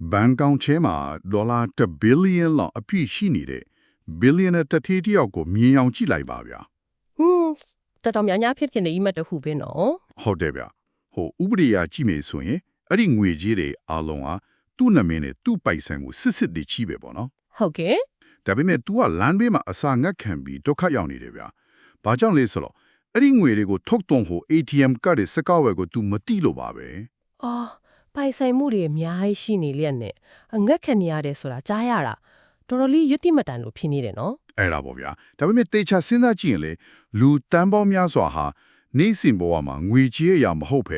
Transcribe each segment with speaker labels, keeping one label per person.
Speaker 1: ဘန်ကောင်ချဲမှာဒေါ်လာ1 billion လောက်အပြည့်ရှိနေတဲ့ billionaire တစ်ထည်တစ်ယောက်ကိုမြင်အောင်ကြည့်လိုက်ပါဗျာဟ
Speaker 2: ွန်းတော်တော်များများဖြစ်နေအိမ်မက်တစ်ခုပဲနော်
Speaker 1: ဟုတ်တယ်ဗျဟိုဥပဒေအရကြည့်မယ်ဆိုရင်အဲ့ဒီငွေကြီးတွေအလုံးဟာသူ့နာမည်နဲ့သူ့ပိုင်ဆိုင်မှုစစ်တည်ချီးပဲပေါ့နော်ဟ
Speaker 2: ုတ်ကဲ့
Speaker 1: ဒါပေမဲ့ तू ကလမ်းဘေးမှာအစာငတ်ခံပြီးဒုက္ခရောက်နေတယ်ဗျာဘာကြောင့်လဲဆိုတော့အဲ့ဒီငွေတွေကိုထုတ်သွင်းဖို့ ATM ကတ်တွေစကောက်ဝယ်ကို तू မတိလို့ပါပဲအ
Speaker 2: ော်ပိုင်ဆိုင်မှုတွေအများကြီးရှိနေလျက်နဲ့အငတ်ခံနေရတယ်ဆိုတာကြားရတာတော်တော်လေးယုတိမတန်လို့ဖြစ်နေတယ်နော်
Speaker 1: အဲ့ဒါပေါ့ဗျာဒါပေမဲ့တေချာစဉ်းစားကြည့်ရင်လေလူတန်းပေါင်းများစွာဟာနေစဉ်ဘဝမှာငွေကြေးအရာမဟုတ်ပ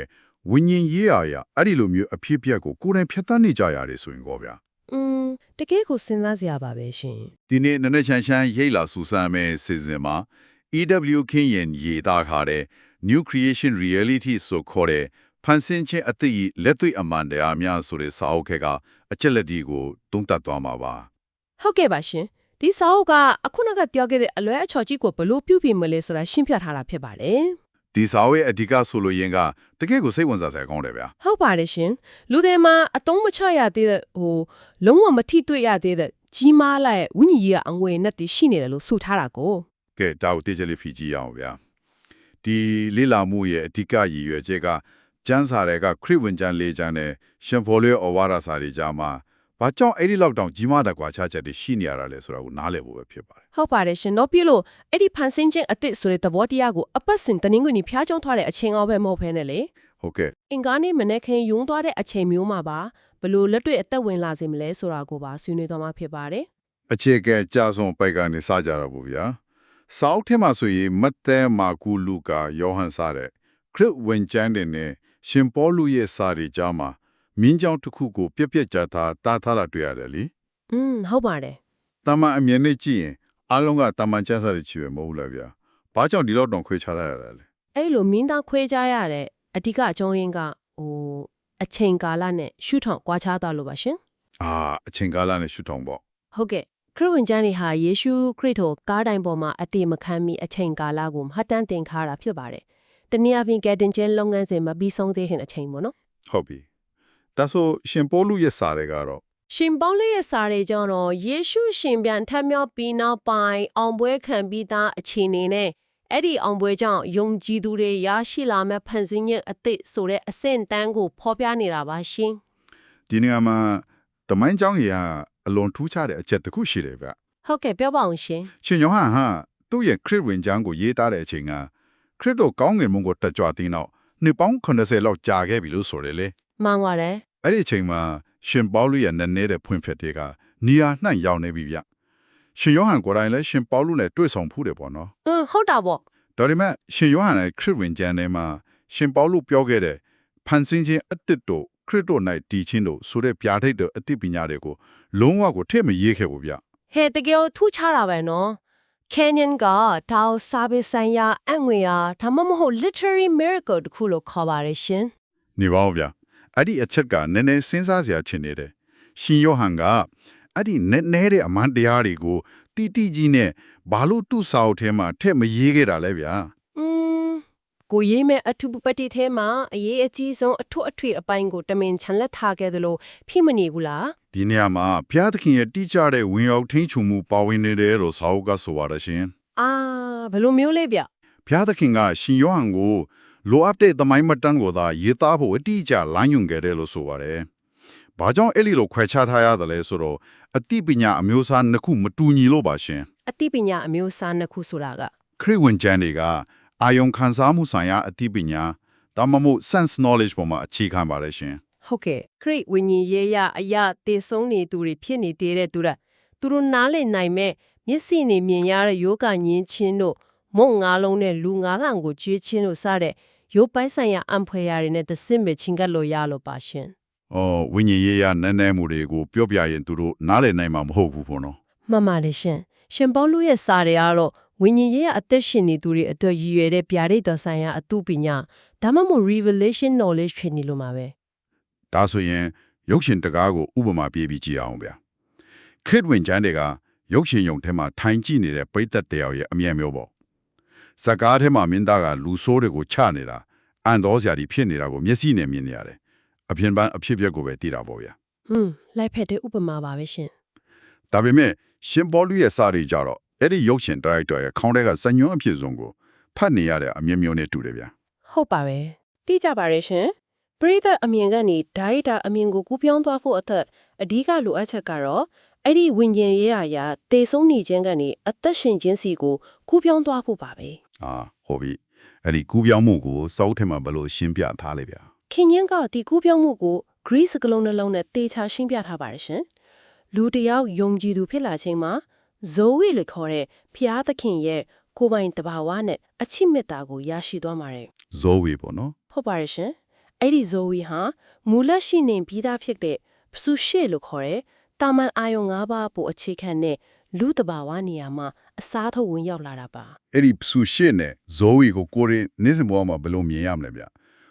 Speaker 1: ဲဝิญဉ်ရေးအရာအဲ့ဒီလိုမျိုးအဖြစ်အပျက်ကိုကိုယ်တိုင်ဖြတ်သန်းနေကြရတယ်ဆိုရင်ကောဗျာ
Speaker 2: တကယ်ကိုစဉ်းစားစရာပါပဲရှင်ဒ
Speaker 1: ီနေ့နည်းချမ်းရိတ်လာစူစမ်းမဲ့စီစဉ်မှာ EW ခင်းရင်ရေးသားထားတဲ့ New Creation Reality ဆိုခေါ်တဲ့ဖန်ဆင်းခြင်းအသစ်လက်တွေ့အမှန်တရားများဆိုတဲ့စာအုပ်ထဲကအချက်လက်တွေကိုသုံးသပ်သွားမှာပါဟ
Speaker 2: ုတ်ကဲ့ပါရှင်ဒီစာအုပ်ကအခုနကပြောခဲ့တဲ့အလွဲအချော်ကြီးကိုဘလို့ပြုပြင်မလဲဆိုတာရှင်းပြထားတာဖြစ်ပါတယ်
Speaker 1: ဒီစာအုပ်ရဲ့အဓိကဆိုလို့ရင်ကတကယ်ကိုစိတ်ဝင်စားစရာကောင်းတယ်ဗျာ
Speaker 2: ဟုတ်ပါတယ်ရှင်လူတွေမှာအတုံးမချရသေးတဲ့လုံးဝမထိတွေ့ရသေးတဲ့ကြီးမားလိုက်ဝိညာဉ်ရေးအငွေနဲ့တည်ရှိနေတယ်လို့ဆိုထားတာကိုက
Speaker 1: ဲဒါကိုတေချာလေးဖီကြည့်အောင်ဗျာဒီလိလာမှုရဲ့အဓိကရည်ရွယ်ချက်ကကျမ်းစာတွေကခရစ်ဝင်ကျမ်း၄ကျမ်းနဲ့ရှင်ဖော်လွဲဩဝါဒစာတွေကြားမှာဘာကြောင့်အဲ့ဒီလောက်တောင်ကြီးမားတဲ့ကွာခြားချက်တွေရှိနေရတာလဲဆိုတာကိုနားလည်ဖို့ပဲဖြစ်ပါတယ်ဟ
Speaker 2: ုတ်ပါတယ်ရှင်တော့ပြလို့အဲ့ဒီဖန်ဆင်းခြင်းအသစ်ဆိုတဲ့သဘောတရားကိုအပတ်စဉ်တနင်္ဂနွေဖျားကျုံးထားတဲ့အချိန်အောက်ပဲမဟုတ်ဖ ೇನೆ လေ
Speaker 1: ဟုတ်ကဲ့အ
Speaker 2: င်္ဂါနေ့မနေ့ခင်ယုံသွားတဲ့အချိန်မျိုးမှာပါဘလို့လက်တွေ့အသက်ဝင်လာစေမလဲဆိုတာကိုပါဆွေးနွေးသွားမှာဖြစ်ပါတယ်အ
Speaker 1: ခြေကကြာဆုံးပိုက်ကနေစကြတော့ဘူးဗျာစာအုပ်ထဲမှာဆိုရင်မဿဲမာကုလူကာယောဟန်စတဲ့ခရစ်ဝင်ကျမ်းတွေနဲ့ရှင်ပေါလုရဲ့စာတွေကြားမှာမင်းကြောင့်တစ်ခုကိုပြက်ကြတာတားထားတာတွေ့ရတယ်လေဟ
Speaker 2: ုတ်ပါတယ်
Speaker 1: တာမန်အမြင်နဲ့ကြည့်ရင်အားလုံးကတာမန်ကျမ်းစာတွေချီပဲမဟုတ်လားဗျာဘာကြောင့်ဒီလောက်တောင်ခွဲခြားရတာလဲအ
Speaker 2: ဲ့လိုမင်းသားခွဲခြားရတဲ့အဓိကအကြောင်းရင်းကအချိန်ကာလနဲ့ရှုထောင့်ကွာခြားသွားလို့ပါရှင်
Speaker 1: အချိန်ကာလနဲ့ရှုထောင့်ပေါ့ဟ
Speaker 2: ုတ်ကဲ့ခရစ်ဝင်ကျမ်းတွေဟာယေရှုခရစ်တော်ကားတိုင်ပေါ်မှာအတိမခံမီအချိန်ကာလကိုမှတ်တမ်းတင်ထားတာဖြစ်ပါတယ်တနည်းအားဖြင့်ကယ်တင်ခြင်းလုပ်ငန်းစဉ်မပြီးဆုံးသေးခင်အချိန်ပေါ့နော်
Speaker 1: ဟုတ်ပြီဒါဆိုရှင်ပေါလုရဲ့စာတွေကတော့
Speaker 2: ရှင်ပေါလုရဲ့စာတွေကြောင့်တော့ယေရှုရှင်ပြန်ထမြောက်ပြီးနောက်ပိုင်းအောင်ပွဲခံပြီးသားအခြေအနေနဲ့အဲ့ဒီအောင်ပွဲကြောင့်ယုံကြည်သူတွေရရှိလာမဲ့ဖန်ဆင်းခြင်းအသစ်ဆိုတဲ့အဆင့်တန်းကိုဖော်ပြနေတာပါရှင်ဒ
Speaker 1: ီနေရာမှာတမိုင်းကြောင်းကြီးကအလွန်ထူးခြားတဲ့အချက်တစ်ခုရှိတယ်ဗျ
Speaker 2: ဟုတ်ကဲ့ပြောပါအောင်ရှင်
Speaker 1: ရှင်ယောဟန်ဟာသူ့ရဲ့ခရစ်ဝင်ကျမ်းကိုရေးသားတဲ့အချိန်ကခရစ်တော်ကောင်းငင်မုန်းကိုတက်ကြွတဲ့နောက်နှစ်ပေါင်း80လောက်ကြာခဲ့ပြီလို့ဆိုတယ်လေ
Speaker 2: မှန်ပါတယ်အ
Speaker 1: ဲ့ဒီအချိန်မှာရှင်ပေါလုရဲ့နည်းနည်းတဲ့ဖွင့်ဖြတ်တွေကနီယာနှံ့ရောက်နေပြီဗျရှင်ယောဟန်ကိုယ်တိုင်လည်းရှင်ပေါလုနဲ့တွေ့ဆုံဖူးတယ်ပေါ့နော်
Speaker 2: ဟုတ်တာပေါ့
Speaker 1: ဒါပေမဲ့ရှင်ယောဟန်ရဲ့ခရစ်ဝင်ကျမ်းထဲမှာရှင်ပေါလုပြောခဲ့တဲ့ဖန်ဆင်းခြင်းအတစ်တို့ခရစ်တော်၌တည်ခြင်းတို့ဆိုတဲ့ပြာထိတ်တဲ့အတိပညာတွေကိုလုံးဝကိုထည့်မရေးခဲ့ဘူးဗျ
Speaker 2: ဟဲ့တကယ်ထူးခြားတာပဲနော် Canyon ကတောက်စာပေဆိုင်ရာအငွေအားဒါမှမဟုတ် literary miracle တခုလို့ခေါ်ပါရရှင်
Speaker 1: နေပါဦးဗျအဲ့ဒီအချက်ကနည်းနည်းစဉ်းစားစရာချင်နေတယ်ရှင်ယောဟန်ကအဲ့ဒီနည်းတဲ့အမှန်တရားတွေကိုတိတိကြီးနဲ့ဘာလို့သူ့စာအုပ်ထဲမှာထည့်မရေးခဲ့တာလဲဗျာက
Speaker 2: ိုရေးမဲ့အထုပပတိထဲမှာအရေးအကြီးဆုံးအထွတ်အထွေအပိုင်းကိုတမင်ချန်လက်ထားခဲ့သလိုဖြစ်မနေဘူးလား
Speaker 1: ဒီနေရာမှာဘုရားသခင်ရဲ့တိကျတဲ့ဝင်ရောက်ထိန်းချုပ်မှုပါဝင်နေတယ်လို့စာအုပ်ကဆိုပါတယ်ရှင်
Speaker 2: ဘယ်လိုမျိုးလဲဗျဘ
Speaker 1: ုရားသခင်ကရှင်ယောဟန်ကိုလိုအပ်တဲ့သမိုင်းမတန်းကိုသာရေးသားဖို့အတိအကျလမ်းညွှန်ခဲ့တယ်လို့ဆိုပါတယ်ဘာကြောင့်အဲ့ဒီလိုခွဲခြားထားရတယ်လဲဆိုတော့အတိပညာအမျိုးအစားနှစ်ခုမတူညီလို့ပါရှင်
Speaker 2: အတိပညာအမျိုးအစားနှစ်ခုဆိုတာက
Speaker 1: ခရစ်ဝင်ကျမ်းတွေကအာယုံခံစားမှုဆိုင်ရာအတိပညာဒါမှမဟုတ် sense knowledge ပေါ်မှာအခြေခံပါတယ်ရှင်
Speaker 2: ဟုတ်ကဲ့ခရစ်ဝိညာဉ်ရေးရအရာတည်ဆုံးနေသူတွေဖြစ်နေသေးတဲ့သူတို့နားလည်နိုင်မဲ့မျက်စိနဲ့မြင်ရတဲ့ယောဂညင်းချင်းတို့မုံငါးလုံးနဲ့လူငါးကောင်ကိုကျွေးချင်းတို့စတဲ့ရုပ်ပိုင်းဆိုင်ရာအံဖွယ်ရာတွေနဲ့သစင်ပဲချင်းကပ်လို့ရလို့ပါရှင်
Speaker 1: ဝိညာဉ်ရေးရနည်းနည်းမှုတွေကိုပြောပြရင်သူတို့နားလည်နိုင်မှာမဟုတ်ဘူးပေါ့နော်
Speaker 2: မှန်ပါတယ်ရှင်ပေါလုရဲ့စာတွေကတော့ဝိညာဉ်ရေးအသက်ရှင်နေသူတွေအတွက်ရည်ရွယ်တဲ့ဗျာဒိတ်တော်ဆိုင်ရာအတုပညာဒါမှမဟုတ် revelation knowledge ဖြစ်နေလို့မှာပဲဒ
Speaker 1: ါဆိုရင်ရုပ်ရှင်တကားကိုဥပမာပေးပြီးကြည့်အောင်ဗျာခရစ်ဝင်ကျမ်းတွေကရုပ်ရှင်ယုံထဲမှာထိုင်ကြည့်နေတဲ့ပိဋကတ်တရားရဲ့အမြင်မျိုးပေါ့ဇကားထဲမှာမင်းသားကလူဆိုးတွေကိုချနေတာအန်တော်စရာတွေဖြစ်နေတာကိုမျက်စိနဲ့မြင်နေရတယ်အပြင်ပန်းအဖြစ်အပျက်ကိုပဲသိတာပေါ့ဗျာ
Speaker 2: လိုက်ဖက်တဲ့ဥပမာပါပဲရှင်
Speaker 1: ဒါပေမဲ့ရှင်ပေါလုရဲ့စာရီကြတော့အဲ့ဒီရုပ်ရှင်ဒါရိုက်တာရဲ့ခေါင်းထဲကစညွှန်းအဖြစ်ဆုံးကိုဖတ်နေရတဲ့အမြင်မျိုးနဲ့တူတယ်ဗျာ
Speaker 2: ဟုတ်ပါပဲတိကျပါရဲ့ရှင်ပရိသတ်အမြင်ကနေဒါရိုက်တာအမြင်ကိုကူးပြောင်းသွားဖို့အသက်အဓိကလိုအပ်ချက်ကတော့အဲ့ဒီဝิญဉ္ဇဉ်ရေးရာတေဆုံးနေခြင်းကနေအသက်ရှင်ခြင်းစီကိုကူးပြောင်းသွားဖို့ပါပဲ
Speaker 1: ဟုတ်ပြီအဲ့ဒီကူးပြောင်းမှုကိုစောက်ထဲမှာဘယ်လိုရှင်းပြထားလဲဗျာ
Speaker 2: ခင်ញင်းကဒီကူးပြောင်းမှုကို Greece ကလုံးနှလုံးနဲ့တေချာရှင်းပြထားပါတယ်ရှင်လူတစ်ယောက်ယုံကြည်သူဖြစ်လာချိန်မှာဇိုဝီလို့ခေါ်တဲ့ဖျားသခင်ရဲ့ကိုယ်ပိုင်တဘာဝနဲ့အချစ်မေတ္တာကိုရရှိသွားမှာတယ်
Speaker 1: ဇိုးဝေပေါ့နော်
Speaker 2: ဟုတ်ပါတယ်ရှင်အဲ့ဒီဇိုဝီဟာမူလရှိနေပြီးသားဖြစ်တဲ့ပစုရှေလို့ခေါ်တဲ့တာမန်အာယုံ၅ပါးပိုအခြေခံတဲ့လူတဘာဝနေရာမှာအစားထိုးဝင်ရောက်လာတာပါ
Speaker 1: အဲ့ဒီပစုရှစ်နဲ့ဇိုးဝေကိုကိုရင်နေ့စဉ်ဘဝမှာဘယ်လိုမြင်ရမလဲဗျာ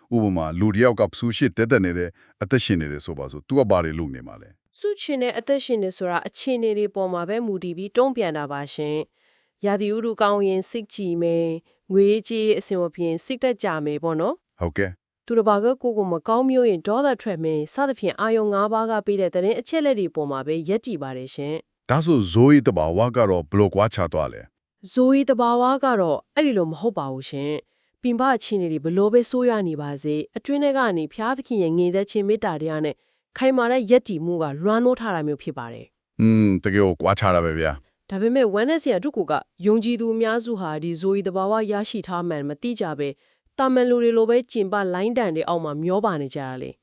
Speaker 1: ဥပမာလူတစ်ယောက်ကပစုရှစ်တက်တက်နေတဲ့အသက်ရှင်နေတယ်ဆိုပါစို့ तू ကဘာတွေလုပ်နေမှာလဲ
Speaker 2: စုချင်တဲ့အသက်ရှင်နေဆိုတာအခြေအနေတွေပေါ်မှာပဲမူတည်ပြီးတုံ့ပြန်တာပါရှင်ရာသီဥတုကောင်းရင်စိတ်ကြည်မယ်ငွေကြေးအဆင်မပြေစိတ်တက်ကြမယ်ပေါ့နော်
Speaker 1: ဟုတ်ကဲ့
Speaker 2: သူတစ်ပါးကကိုမကောင်းမျိုးရင်ဒေါသထွက်မယ်စသဖြင့်အာယုံ၅ပါးကပေးတဲ့တဲ့အချက်လက်တွေပေါ်မှာပဲရက်တည်ပါတယ်ရှင်
Speaker 1: ဒါဆိုဇိုးဝေတဘာဝကတော့ဘယ်လိုကွာခြားသွားလဲ
Speaker 2: ဇိုရီတဘာဝကတော့အဲ့ဒီလိုမဟုတ်ပါဘူးရှင်ပင်ပအခြေအနေတွေဘလို့ပဲဆိုးရနေပါစေအတွင်းထဲကနေဖျားသခင်ရဲ့ငြိမ်သက်ခြင်းမေတ္တာတရားနဲ့ခိုင်မာတဲ့ရက်တည်မှုကလွှမ်းမိုးထားတာမျိုးဖြစ်ပါတယ်
Speaker 1: တကယ်ကိုကွာခြားတာပဲဗျာ
Speaker 2: ဒါပေမဲ့ oneness ရဲ့အတုကယုံကြည်သူအများစုဟာဒီဇိုရီတဘာဝရရှိထားမှန်မသိကြပဲတာမန်လူတွေလိုပဲကျင်ပလိုင်းတန်တွေအောက်မှာမျောပါနေကြတာလေ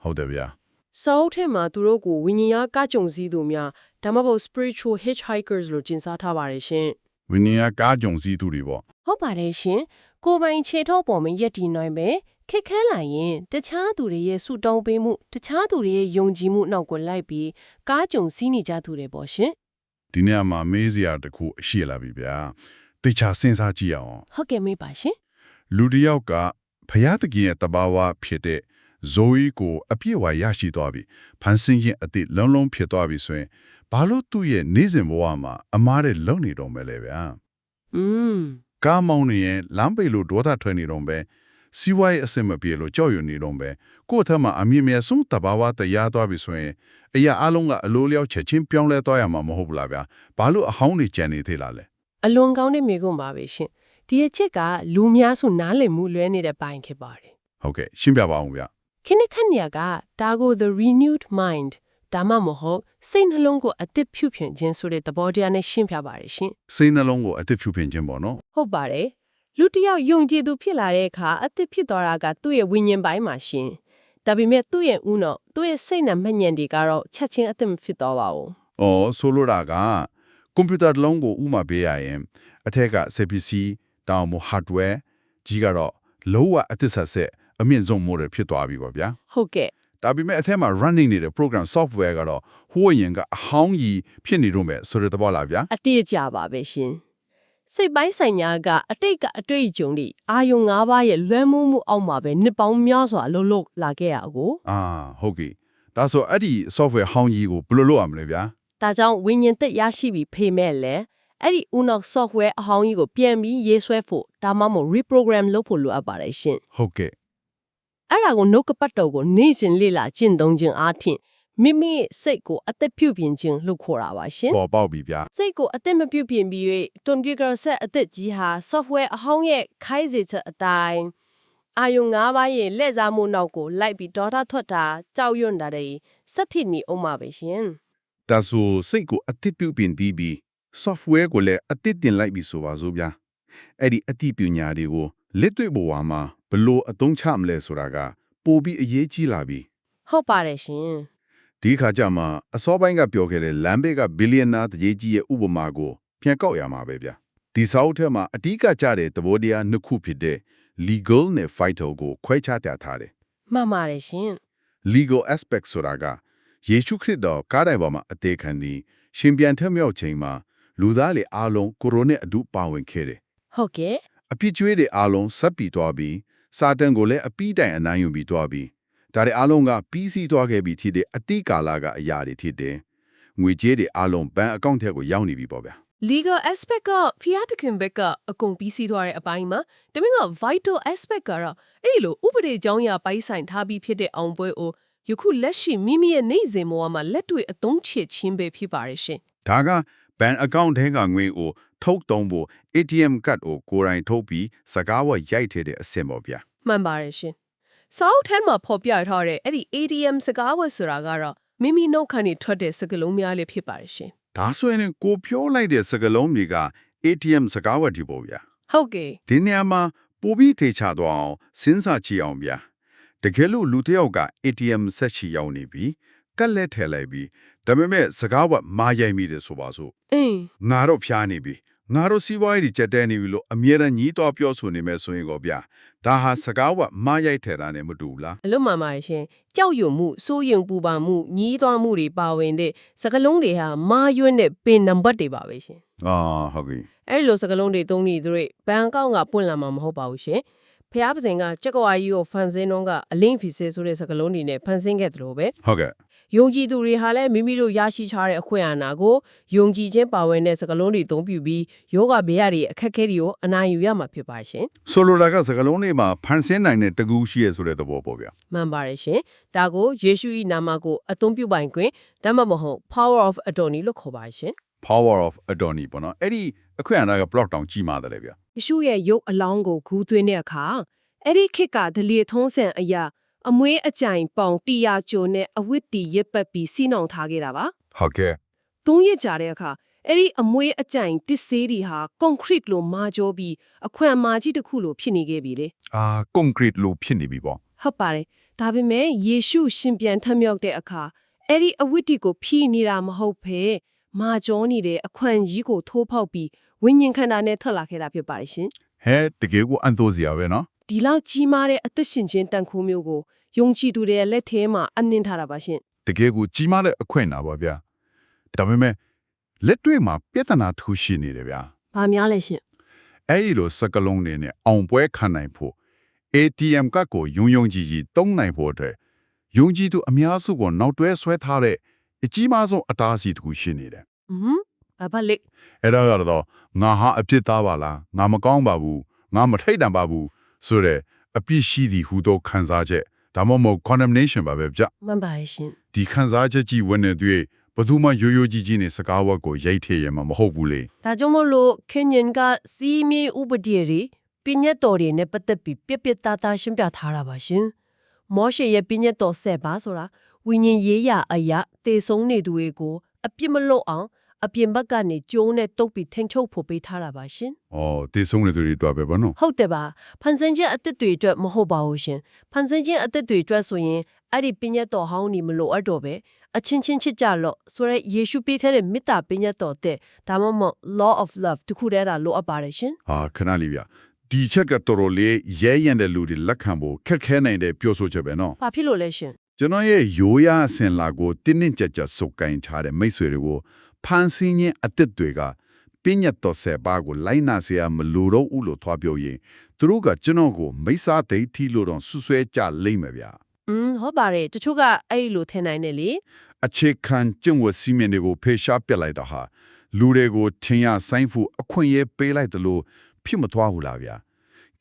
Speaker 1: ဟုတ်တယ်ဗျာ
Speaker 2: စောက်ထဲမှာသူတို့ကိုဝိညာဉ်ကကြုံစည်းသူများဒါမှမဟုတ် spiritual hitchhikers လို့ကျင်စားထားပါတယ်ရှင်
Speaker 1: ဝိညာဉ်ကားကြုံစည်းသူတွေပေါ့
Speaker 2: ဟုတ်ပါတယ်ရှင်ကိုယ်ပိုင်ခြေထောက်ပေါ်မှာရက်တည်နိုင်ပဲခက်ခဲလာရင်တခြားသူတွေရဲ့ဆုတောင်းပေးမှုတခြားသူတွေရဲ့ယုံကြည်မှုနောက်ကိုလိုက်ပြီးကားကြုံစည်းနေကြသူတွေပေါ့ရှင်
Speaker 1: ဒီနေ့မှာမေးစရာတစ်ခုအရှိလာပြီဗျာတေချာစဉ်းစားကြည့်အောင်
Speaker 2: ဟုတ်ကဲ့မေးပါရှင်
Speaker 1: လူတစ်ယောက်ကဖယားသခင်ရဲ့တဘာဝဖြစ်တဲ့ဇိုးကိုအပြည့်အဝရရှိသွားပြီဖန်ဆင်းခြင်းအသည့်လုံးလုံးဖြစ်သွားပြီဆိုရင်ဘာလို့သူ့ရဲ့နေ့စဉ်ဘဝမှာအမားတဲ့လုံနေတော့မယ်လဲဗျာ ကားမောင်းနေရင်လမ်းပိတ်လို့ဒေါသထွက်နေတော့ပဲစီးပွားရေးအဆင်မပြေလို့ကြောက်ရွံ့နေတော့ပဲကိုယ့်အထက်မှာအမြင့်မြတ်ဆုံးတဘာဝတရားသွားပြီဆိုရင်အရာအလုံးကအလိုလျောက်ချက်ချင်းပြောင်းလဲသွားရမှာမဟုတ်ဘူးလားဗျာဘာလို့အဟောင်းနေကြံနေသေးလားလဲ
Speaker 2: အလွန်ကောင်းတဲ့မိကုံပါပဲရှင်ဒီအချက်ကလူများစုနားလည်မှုလွဲနေတဲ့ပိုင်းဖြစ်ပါတယ်
Speaker 1: ဟုတ်ကဲ့ရှင်းပြပါအောင်ဗျာ
Speaker 2: ခင်းခန့်ညာကဒါကို the renewed mind ဒါမှမဟုတ်စိတ်နှလုံးကိုအသစ်ဖြူဖြင်ခြင်းဆိုတဲ့သဘောတရားနဲ့ရှင်းပြပါတယ်ရှင်
Speaker 1: စိတ်နှလုံးကိုအသစ်ဖြူပင်ခြင်းပေါ့နော်
Speaker 2: ဟုတ်ပါတယ်လူတစ်ယောက်ယုံကြည်သူဖြစ်လာတဲ့အခါအသစ်ဖြစ်သွားတာကသူ့ရဲ့ဝိညာဉ်ပိုင်းမှာရှင်ဒါပေမဲ့သူ့ရဲ့ဥနောသူ့ရဲ့စိတ်နဲ့မှတ်ဉာဏ်တွေကတော့ချက်ချင်းအသစ်မဖြစ်သွားပါဘူး
Speaker 1: ဆိုလိုတာကကွန်ပျူတာတစ်လုံးကိုဥမာပေးရရင်အထက်က CPC တောင်မ hardware ကြီးကတော့လောကအသစ်ဆက်ဆက်အမြင့်ဆုံး model ဖြစ်သွားပြီပေါ့ဗျာ
Speaker 2: ဟုတ်ကဲ့
Speaker 1: ဒါပေမဲ့အထက်မှာ running နေတဲ့ program software ကတော့ဟိုးရင်ကအဟောင်းကြီးဖြစ်နေတော့မယ်ဆိုတဲ့သဘောလားဗျာ
Speaker 2: အတိအကျပါပဲရှင်စိတ်ပိုင်းဆိုင်ရာကအတိတ်ကအတွေ့အကြုံတွေအာယုံ၅ပါးရဲ့လွဲမှုမှုအောက်မှာပဲနှစ်ပေါင်းများစွာလှုပ်လှုပ်လာခဲ့ရကို
Speaker 1: ဟုတ်ကဲ့ဒါဆိုအဲ့ဒီ software ဟောင်းကြီးကိုဘယ်လိုလုပ်ရမလဲဗျာ
Speaker 2: ဒါကြောင့်ဝိညာဉ်သက်ရရှိပြီးဖေမဲ့လဲအဲ့ဒီဥနောက် software အဟောင်းကြီးကိုပြန်ပြီးရေးဆွဲဖို့ဒါမှမဟုတ် reprogram လုပ်ဖို့လိုအပ်ပါတယ်ရှင်
Speaker 1: ဟုတ်ကဲ့
Speaker 2: အဲ့ဒါကိုနှုတ်ကပတ်တော်ကိုနေ့စဉ်လေ့လာကျင့်သုံးခြင်းအားဖြင့်မိမိစိတ်ကိုအသက်ပြုပြင်ခြင်းလို့ခေါ်တာပါရှင်
Speaker 1: ပေါ်ပေါက်ပြီဗျာ
Speaker 2: စိတ်ကိုအသက်မပြုပြင်ပြီး၍ကွန်ပျူတာဆက်အသက်ကြီးဟာ software အဟောင်းရဲ့ခိုင်းစေချက်အတိုင်းအာယုံ၅ပါးရဲ့လက်စားမှုနောက်ကိုလိုက်ပြီးဒေါသထွက်တာကြောက်ရွံ့တာတွေစသဖြင့်နေအောင်ပါပဲရှင်
Speaker 1: ဒါဆိုစိတ်ကိုအသစ်ပြုပြင်ပြီး software ကိုလည်းအသစ်တင်လိုက်ပြီဆိုပါစို့ဗျာအဲ့ဒီအသိပညာတွေကိုလက်တွေ့ဘဝမှာဘယ်လိုအသုံးချမလဲဆိုတာကပိုပြီးအရေးကြီးလာပြီ
Speaker 2: ဟုတ်ပါတယ်ရှင်
Speaker 1: ဒီခါကျမှအစောပိုင်းကပြောခဲ့တဲ့လမ်းဘေးကဘီလီယံနာတကြီးကြီးရဲ့ဥပမာကိုပြန်ကောက်ရမှာပဲဗျာဒီစာအုပ်ထဲမှာအဓိကကျတဲ့သဘောတရားနှစ်ခုဖြစ်တဲ့ legal နဲ့ vital ကိုခွဲခြားပြထားတယ်
Speaker 2: မှန်ပါတယ်ရှင်
Speaker 1: legal aspect ဆိုတာကယေရှုခရစ်တော်ကားတိုင်ပေါ်မှာအသေးခံပြီးရှင်ပြန်ထမြောက်ချိန်မှာလူသားတွေအားလုံးကိုရိုနဲ့အတူပါဝင်ခဲ့တယ်
Speaker 2: ဟုတ်ကဲ့
Speaker 1: အပြစ်ကြွေးတွေအားလုံးဆက်ပြီးသွားပြီးစာတန်ကိုလည်းအပိတိုင်အနိုင်ယူပြီးသွားပြီးဒါတွေအားလုံးကပြီးစီးသွားခဲ့ပြီးဖြစ်တဲ့အတိတ်ကာလကအရာတွေဖြစ်တယ်ငွေကြေးတွေအားလုံးဘဏ်အကောင့်ထဲကိုရောက်နေပြီပေါ့ဗျာ
Speaker 2: legal aspect ကဖျားတခင်ဘက်ကအကုန်ပြီးစီးသွားတဲ့အပိုင်းမှာတမင်က vital aspect ကတော့အဲ့ဒီလိုဥပဒေကြောင်းအရပိုင်ဆိုင်ထားပြီးဖြစ်တဲ့အောင်ပွဲကို ယခုလက်ရှိမိမိရဲ့နေစဉ်ဘဝမှာလက်တွေ့အသုံးချခြင်းပဲဖြစ်ပါရဲ့ရှင်
Speaker 3: ဒါကဘဏ်အကောင့်ထဲကငွေကိုထုတ်တုံးဖို့ ATM ကတ်ကိုကိုယ်တိုင်ထုတ်ပြီးစကားဝတ်ရိုက်ထည့်တဲ့အဆင့်ပေါ့ဗျာ
Speaker 2: မှန်ပါရဲ့ရှင်စောက်ထဲမှာဖော်ပြထားတဲ့အဲ့ဒီ ATM စကားဝတ်ဆိုတာကတော့မိမိနှုတ်ခမ်းနေထွက်တဲ့စကားလုံးများလေးဖြစ်ပါရဲ့ရှင်
Speaker 3: ဒါဆိုရင်ကိုပြောလိုက်တဲ့စကားလုံးတွေက ATM စကားဝတ်ဒီပေါ့ဗျာ
Speaker 2: ဟုတ်ကဲ့
Speaker 3: ဒီနေရာမှာပိုပြီးထေချသွားအောင်စဉ်းစားကြည့်အောင်ဗျာတကယ်လို့လူတစ်ယောက်က ATM ဆက်ချီရောက်နေပြီကတ်လက်ထည့်လိုက်ပြီဒါပေမဲ့စကားဝတ်မာရိုက်မိတယ်ဆိုပါစို့
Speaker 2: အင်း
Speaker 3: ငါတော့ဖျားနေပြီငါတို့စီးပွားရေးကြက်တဲနေပြီလို့အမြဲတမ်းညီးတော့ပြောဆိုနေမယ်ဆိုရင်ကောဗျာဒါဟာစကားဝတ်မာရိုက်ထဲတာနဲ့မတူဘူးလား
Speaker 2: အလုံးမှန်ပါရဲ့ရှင်ကြောက်ရွံ့မှုစိုးရိမ်ပူပန်မှုညီးသွားမှုတွေပါဝင်တဲ့စကားလုံးတွေဟာမာရွတ်တဲ့ပင်နံပါတ်တွေပါပဲရှင်
Speaker 3: အာဟုတ်ပြီ
Speaker 2: အဲ့ဒီလိုစကားလုံးတွေသုံးနေသူတွေဘန်ကောက်ကပွင့်လာမှာမဟုတ်ပါဘူးရှင်ဖျားပစင်ကကြက်ကဝါကြီးကိုဖန်ဆင်းတော့ကအလင်းဖီဆဲဆိုတဲ့စကားလုံးတွေနဲ့ဖန်ဆင်းခဲ့တယ်လို့ပဲ
Speaker 3: ဟုတ်ကဲ့
Speaker 2: ယုံကြည်သူတွေဟာလည်းမိမိတို့ရရှိထားတဲ့အခွင့်အာဏာကိုယုံကြည်ခြင်းပါဝင်တဲ့စကားလုံးတွေသုံးပြပြီးယောဂဘေးရတွေအခက်အခဲတွေကိုအနိုင်ယူရမှာဖြစ်ပါရှင်
Speaker 3: ဆိုလိုတာကစကားလုံးလေးမှာဖန်ဆင်းနိုင်တဲ့တကူရှိရဆိုတဲ့သဘောပေါ့ဗျာ
Speaker 2: မှန်ပါတယ်ရှင်ဒါကိုယေရှု၏နာမကိုအသုံးပြုပိုင်ခွင့်ဒါမှမဟုတ် power of attorney လို့ခေါ်ပါရှင်
Speaker 3: power of attorney ပေါ့နော်အဲ့ဒီအခွင့်အာဏာက block တောင်ကြီးမာတယ်လေဗျာ
Speaker 2: ယေရှုရဲ့ရုပ်အလောင်းကိုဂူးသွင်းတဲ့အခါအဲ့ဒီခေတ်ကဒလီထုံးစံအရာအမွေးအကြိုင်ပေါင်100ကျော်နဲ့အဝတ်တီရစ်ပတ်ပြီးစီးနှောင်ထားခဲ့တာပါ
Speaker 3: ဟုတ်ကဲ့
Speaker 2: 3ရက်ကြာတဲ့အခါအဲ့ဒီအမွေးအကြိုင်တစ်ဆေးတွေဟာကွန်ကရစ်လိုမာကျောပြီးအခွင့်အမာကြီးတစ်ခုလိုဖြစ်နေခဲ့ပြီလေ
Speaker 3: အာကွန်ကရစ်လိုဖြစ်နေပြီပေါ့
Speaker 2: ဟုတ်ပါတယ်ဒါပေမဲ့ယေရှုရှင်ပြန်ထမြောက်တဲ့အခါအဲ့ဒီအဝတ်တီကိုဖြီးနေတာမဟုတ်ဘဲမာကျောနေတဲ့အခွင့်ကြီးကိုထိုးဖောက်ပြီးဝိညာဉ်ခန္ဓာနဲ့ထွက်လာခဲ့တာဖြစ်ပါတယ်ရှင်
Speaker 3: ဟဲတကယ်ကိုအန်တိုစရာပဲနော်
Speaker 2: ဒီလောက်ကြီးမားတဲ့အသက်ရှင်ခြင်းတန်ခိုးမျိုးကိုယုံကြည်သူတွေရဲ့လက်ထဲမှာအနှင်းထားတာပါရှင်
Speaker 3: တကယ်ကိုကြီးမားတဲ့အခွင့်အာဏာပါဗျာဒါပေမဲ့လက်တွေ့မှာပြဿနာထူးရှိနေတယ်ဗျာ
Speaker 2: ။ဘာများလဲရှင်
Speaker 3: အဲ့ဒီလိုစကလုံးတွေနဲ့အောင်ပွဲခံနိုင်ဖို့ ATM ကတ်ကိုယုံယုံကြည်ကြည်တုံးနိုင်ဖို့အတွက်ယုံကြည်သူအများစုကိုနောက်တွဲဆွဲထားတဲ့အကြီးမားဆုံးအတားအဆီးတစ်ခုရှိနေတယ်
Speaker 2: ။ဘာလဲ
Speaker 3: အဲ့ဒါကတော့ငါဟာအပြစ်သားပါလားငါမကောင်းပါဘူးငါမထိတ်တန်ပါဘူးဆိုတဲ့အပြစ်ရှိသည်ဟူသောခံစားချက်ဒါမှမဟုတ် condemnation ပါပဲဗျ
Speaker 2: မှန်ပါရဲ့ရှင်
Speaker 3: ဒီခံစားချက်ကြီးဝင်နေတွေ့ဘယ်သူမှရိုးရိုးကြီးကြီးနဲ့စကားဝတ်ကိုရိတ်ထည့်ရမှာမဟုတ်ဘူးလေ
Speaker 2: ။ဒါကြောင့်မလို့ခင်ညင်ကစီမီဥပဒေတွေပညာတော်တွေနဲ့ပတ်သက်ပြီးပြပြသားသားရှင်းပြထားတာပါရှင်။မောရှေရဲ့ပညာတော်ဆက်ပါဆိုတာဝိညာဉ်ရေးရာအရာတေဆုံးနေသူတွေကိုအပြစ်မလွတ်အောင်အပြင်ဘက်ကနေကျိုးနဲ့တုပ်ပြီးထိန်ချုပ်ဖို့ပေးထားတာပါရှင်
Speaker 3: ။အော်တည်ဆုံးနေသူတွေတွေ့ပဲဗောနော်
Speaker 2: ဟုတ်တယ်ပါဖန်ဆင်းခြင်းအသက်တွေအတွက်မဟုတ်ပါဘူးရှင်ဖန်ဆင်းခြင်းအသက်တွေအတွက်ဆိုရင်အဲ့ဒီပညာတော်ဟောင်းနေမလို့အပ်တော့ပဲအချင်းချင်းချစ်ကြလို့ဆိုရဲယေရှုပေးထားတဲ့မေတ္တာပညာတော်တဲ့ဒါမှမဟုတ် law of love တခုတည်းသာလိုအပ်ပါတယ်ရှင်
Speaker 3: ။ဟာခဏလေးဗျ။ဒီချက်ကတော်တော်လေးရဲရံတဲ့လူတွေလက်ခံဖို့ခက်ခဲနိုင်တဲ့ပြောဆိုချက်ပဲနော်
Speaker 2: ဘာဖြစ်လို့လဲရှင်
Speaker 3: ။ကျွန်တော်ရဲ့ရိုးရာအစဉ်လာကိုတင်းတင်းကြပ်ကြပ်စုပ်ကိုင်းထားတဲ့မိတ်ဆွေတွေကိုဖန်ဆင်းခြင်းအသက်တွေကပညာတော်ဆက်ပါကိုလိုက်နာเสียမလိုတော့ဘူးလို့ထွားပြောရင်သူတို့ကကျွန်တော်ကိုမိစ္ဆာဒိဋ္ဌိလို့တော့ဆွဆွဲကြလိမ့်မယ်ဗျ။
Speaker 2: ဟုတ်ပါတယ်တချို့ကအဲ့လိုထင်နိုင်တယ်လေ
Speaker 3: အခြေခံကျင့်ဝတ်စည်းမျဉ်းတွေကိုဖေရှားပြလိုက်တာဟာလူတွေကိုထင်ရဆိုင်ဖို့အခွင့်အရေးပေးလိုက်တယ်လို့ဖြစ်မသွားဘူးလားဗျာ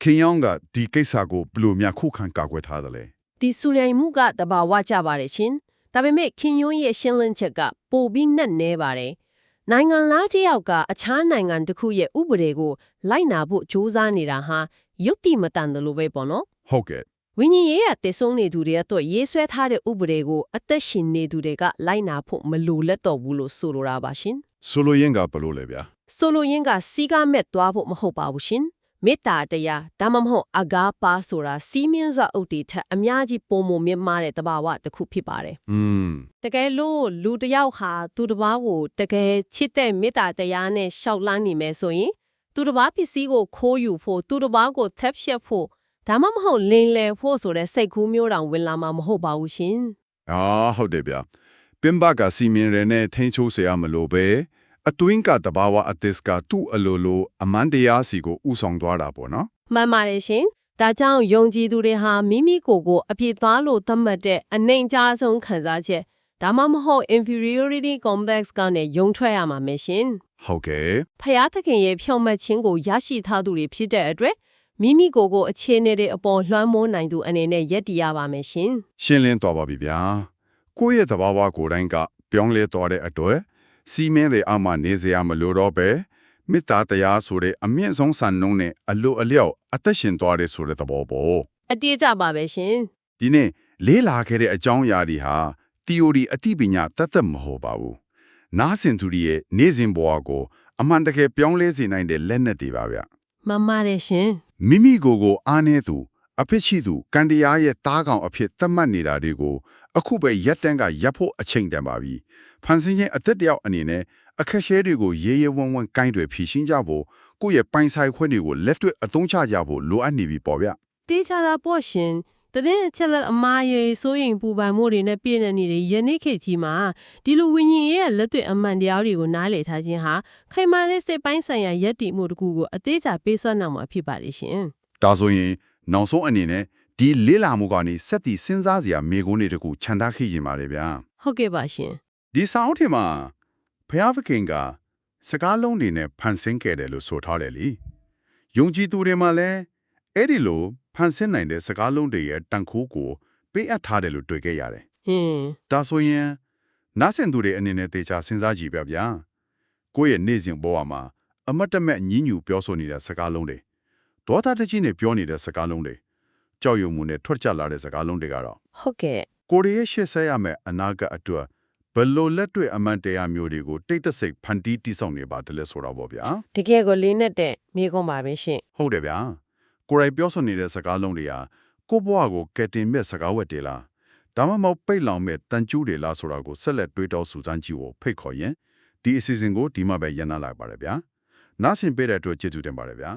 Speaker 3: ခင်ယောင်းကဒီကိစ္စကိုဘယ်လိုများခုခံကာကွယ်ထားတယ်လဲ
Speaker 2: ဒီဆူလိုင်မှုကတဘာဝကြပါတယ်ရှင်ဒါပေမဲ့ခင်ယွန်းရဲ့ရှင်းလင်းချက်ကပိုပြီးနဲ့နဲပါတယ်နိုင်ငံလားတစ်ယောက်ကအခြားနိုင်ငံတစ်ခုရဲ့ဥပဒေကိုလိုက်နာဖို့ကြိုးစားနေတာဟာယုတ်တိမတန်တယ်လို့ပဲပေါ့နော်
Speaker 3: ဟုတ်ကဲ့
Speaker 2: ဝိညာဉ်ရေးရတည်ဆုံးနေသူတွေကတော့ရေးဆွဲထားတဲ့ဥပဒေကိုအသက်ရှင်နေသူတွေကလိုက်နာဖို့မလိုလက်တော့ဘူးလို့ဆိုလိုတာပါရှင်
Speaker 3: ဆိုလိုရင်းကဘယ်လိုလဲဗျာ
Speaker 2: ဆိုလိုရင်းကစီကမဲ့သွားဖို့မဟုတ်ပါဘူးရှင်မေတ္တာတရားဒါမှမဟုတ်အဂါပါဆိုတာစီးမြင့်စွာဥတီထက်အများကြီးပုံမမြင့်မားတဲ့တဘာဝတစ်ခုဖြစ်ပါတယ် တကယ်လို့လူတစ်ယောက်ဟာသူတစ်ပါးကိုတကယ်ချစ်တဲ့မေတ္တာတရားနဲ့ရှောက်လန်းနေမယ်ဆိုရင်သူတစ်ပါးပစ္စည်းကိုခိုးယူဖို့သူတစ်ပါးကိုထပ်ဖြတ်ဖို့ဒါမှမဟုတ်လင်းလဲဖို့ဆိုတဲ့စိတ်ကူးမျိုးတောင်ဝင်လာမှာမဟုတ်ပါဘူးရှင်
Speaker 3: အာဟုတ်တယ်ဗျာပင်ဘာကစီမင်းရနဲ့ထိန်းချိုးเสียမလို့ပဲအတွင်းကတဘာဝအသစ်ကသူ့အလိုလိုအမန်တရားစီကိုဥဆောင်သွားတာပေါ့နော်
Speaker 2: မှန်ပါတယ်ရှင်ဒါကြောင့်ယုံကြည်သူတွေဟာမိမိကိုယ်ကိုအပြစ်သားလို့သတ်မှတ်တဲ့အနိုင်ကြဆုံးခံစားချက်ဒါမှမဟုတ် inferiority complex ကနေယုံထွက်ရမှာမယ်ရှင်
Speaker 3: ဟုတ်ကဲ့
Speaker 2: ဖယားသခင်ရဲ့ဖြောင့်မတ်ခြင်းကိုရရှိထားသူတွေဖြစ်တဲ့အတွက် မိမိကိုယ်အခြေအနေတွေအပေါ်လွှမ်းမိုးနိုင်သူအနေနဲ့ယက်တည်ရပါမယ်ရှင်
Speaker 3: ရှင်းလင်းသွားပါပြီဗျာကိုယ့်ရဲ့သဘာဝကိုယ်တိုင်ကပြောင်းလဲသွားတဲ့အတွက်စီမင်းတွေအမှနေစရာမလိုတော့ပဲမေတ္တာတရားဆိုတဲ့အမြင့်ဆုံးစံနှုန်းနဲ့အလိုအလျောက်အသက်ရှင်သွားတဲ့ဆိုတဲ့သဘောပေါ့
Speaker 2: အတိအကျပါပဲရှင်
Speaker 3: ဒီနေ့လေးလာခဲ့တဲ့အကြောင်းအရာတွေဟာ theory အသိပညာတသက်မဟုတ်ပါဘူးနားဆင်သူတွေရဲ့နေ့စဉ်ဘဝကိုအမှန်တကယ်ပြောင်းလဲစေနိုင်တဲ့လက်နက်တွေပါဗျ
Speaker 2: မှန်ပါတယ်ရှင်
Speaker 3: မိမိကိုယ်အားနေသူအဖြစ်ရှိသူကံတရားရဲ့တားကောင်အဖြစ်သတ်မှတ်နေတာတွေကိုအခုပဲရက်တန်းကရပ်ဖို့အချိန်တန်ပါပြီဖန်ဆင်းခြင်းအသက်တယောက်အနေနဲ့အခက်အခဲတွေကိုရေရေဝံဝံကိုင်းတွေဖြေရှင်းကြဖို့ကိုယ့်ရဲ့ပိုင်ဆိုင်ခွင့်တွေကိုလက်တွေ့အသုံးချကြဖို့လိုအပ်နေပြီပေါ့ဗျ
Speaker 2: တေးချတာပေါ့ရှင်တဲ့အချက်လက်အမားရေစိုးရင်ပူပန်မှုတွေနဲ့ပြည့်နေနေတဲ့ယနေ့ခေတ်ကြီးမှာဒီလိုဝိညာဉ်ရဲ့လက်တွေ့အမှန်တရားတွေကိုနားလည်ထားခြင်းဟာခိုင်မာတဲ့စိတ်ပိုင်းဆိုင်ရာယက်တည်မှုတစ်ခုကိုအသေးချာပေးစွမ်းနိုင်မှာဖြစ်ပါလိမ့်ရှင်
Speaker 3: ဒါဆိုရင်နောက်ဆုံးအနေနဲ့ဒီလေးလာမှုကနေစက်တီစဉ်းစားစရာမိကုန်းတွေတကူခြံထားခဲ့ရင်ပါတယ်ဗျာ
Speaker 2: ဟုတ်ကဲ့ပါရှင်
Speaker 3: ဒီစာအုပ်ထဲမှာဖျားဖခင်ကစကားလုံးတွေနဲ့ဖန်ဆင်းခဲ့တယ်လို့ဆိုထားတယ်လေယုံကြည်သူတွေမှာလည်းအဲ့ဒီလိုဖန်ဆင်းနိုင်တဲ့စကားလုံးတွေရဲ့တန်ခိုးကိုပေးအပ်ထားတယ်လို့တွေ့ခဲ့ရတယ်
Speaker 2: ဟင်း
Speaker 3: ဒါဆိုရင်နားဆင်သူတွေအနေနဲ့တေချာစဉ်းစားကြည့်ပြဗျာကိုယ့်ရဲ့နေ့စဉ်ဘဝမှာအမတ်တမဲ့ညှဉ်းညူပြောဆိုနေတဲ့စကားလုံးတွေဒေါသတကြီးနဲ့ပြောနေတဲ့စကားလုံးတွေကြောက်ရွံ့မှုနဲ့ထွက်ကြလာတဲ့စကားလုံးတွေကတော့
Speaker 2: ဟုတ်ကဲ့
Speaker 3: ကိုရီးယားရှေ့ဆက်ရမယ့်အနာဂတ်အတွက်ဘယ်လိုလက်တွေ့အမှန်တရားမျိုးတွေကိုတိတ်တဆိတ်ဖန်တီးတိဆောက်နေပါတယ်လဲဆိုတာပေါ့ဗျာ
Speaker 2: တကယ်ကိုလေးနဲ့တဲ့မိကုံးပါပဲရှင်
Speaker 3: ဟုတ်တယ်ဗျာကိုယ်တိုင်ပြောဆိုနေတဲ့စကားလုံးတွေဟာကိုယ့်ဘဝကိုကယ်တင်မဲ့စကားဝတ်တွေလားဒါမှမဟုတ်ပိတ်လောင်မဲ့တန်ကျူးတွေလားဆိုတာကိုဆက်လက်တွေးတောစူးစမ်းကြည့်ဖို့ဖိတ်ခေါ်ရင်ဒီအစီအစဉ်ကိုဒီမှာပဲရန်နာလိုက်ပါတယ်ဗျာနားဆင်ပေးတဲ့အတွက်ကျေးဇူးတင်ပါတယ်ဗျာ